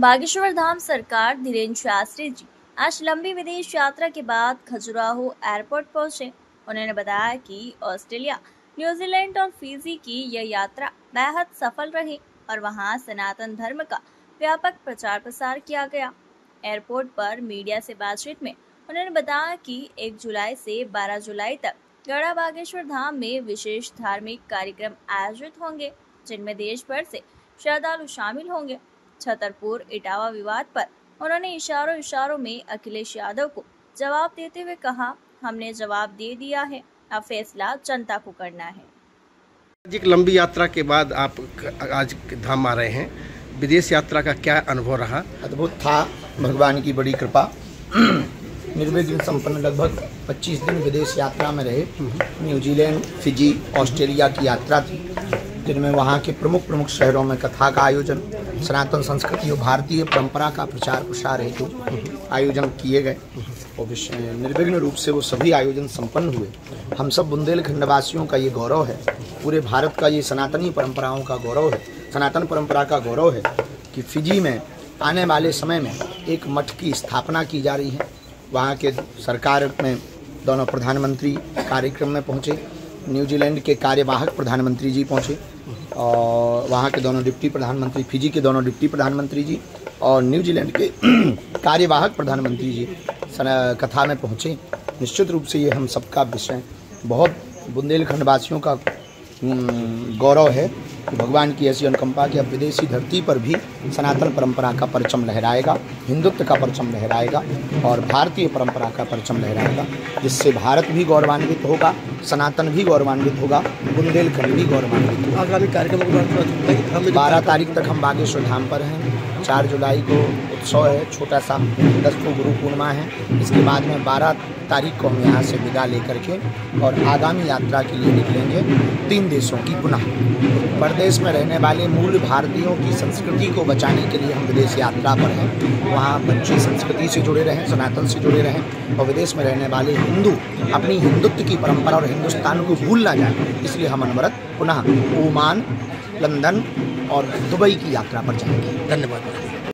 बागेश्वर धाम सरकार धीरेन्द्र शास्त्री जी आज लंबी विदेश यात्रा के बाद खजुराहो एयरपोर्ट पहुंचे। उन्होंने बताया कि ऑस्ट्रेलिया, न्यूजीलैंड और फिजी की यह यात्रा बेहद सफल रही और वहां सनातन धर्म का व्यापक प्रचार प्रसार किया गया। एयरपोर्ट पर मीडिया से बातचीत में उन्होंने बताया कि 1 जुलाई से 12 जुलाई तक गढ़ा बागेश्वर धाम में विशेष धार्मिक कार्यक्रम आयोजित होंगे, जिनमें देश भर से श्रद्धालु शामिल होंगे। छतरपुर इटावा विवाद पर उन्होंने इशारों में अखिलेश यादव को जवाब देते हुए कहा, हमने जवाब दे दिया है, अब फैसला जनता को करना है। एक लंबी यात्रा के बाद आप आज धाम आ रहे हैं, विदेश यात्रा का क्या अनुभव रहा? अद्भुत था, भगवान की बड़ी कृपा। निर्विघ्न संपन्न लगभग 25 दिन विदेश यात्रा में रहे। न्यूजीलैंड, फिजी, ऑस्ट्रेलिया की यात्रा थी, जिनमें वहाँ के प्रमुख शहरों में कथा का आयोजन, सनातन संस्कृति और भारतीय परंपरा का प्रचार प्रसार हेतु आयोजन किए गए और निर्विघ्न रूप से वो सभी आयोजन संपन्न हुए। हम सब बुंदेलखंड वासियों का ये गौरव है, पूरे भारत का ये सनातनी परंपराओं का गौरव है, सनातन परंपरा का गौरव है कि फिजी में आने वाले समय में एक मठ की स्थापना की जा रही है। वहाँ के सरकार में दोनों प्रधानमंत्री कार्यक्रम में पहुँचे, न्यूजीलैंड के कार्यवाहक प्रधानमंत्री जी पहुँचे और वहाँ के दोनों डिप्टी प्रधानमंत्री, फिजी के दोनों डिप्टी प्रधानमंत्री जी और न्यूजीलैंड के कार्यवाहक प्रधानमंत्री जी कथा में पहुँचे। निश्चित रूप से ये हम सबका विषय बहुत बुंदेलखंड वासियों का गौरव है कि भगवान की ऐसी अनुकंपा कि अब विदेशी धरती पर भी सनातन परंपरा का परचम लहराएगा, हिंदुत्व का परचम लहराएगा और भारतीय परंपरा का परचम लहराएगा, जिससे भारत भी गौरवान्वित होगा, सनातन भी गौरवान्वित होगा, बुंदेलखंड भी गौरवान्वित होगा। आगामी कार्यक्रम 12 तारीख तक हम बागेश्वर धाम पर हैं। 4 जुलाई को उत्सव है, छोटा सा 10 को गुरु पूर्णिमा है। इसके बाद में 12 तारीख को हम यहाँ से विदा लेकर के और आगामी यात्रा के लिए निकलेंगे 3 देशों की पुनः। परदेश में रहने वाले मूल भारतीयों की संस्कृति को बचाने के लिए हम विदेश यात्रा पर हैं। वहाँ बच्चे संस्कृति से जुड़े रहें, सनातन से जुड़े रहें और विदेश में रहने वाले हिंदू अपनी हिंदुत्व की परंपरा और हिंदुस्तान को भूल ना जाए, इसलिए हम अनवरत पुनः ओमान, लंदन और दुबई की यात्रा पर जाएंगे। धन्यवाद।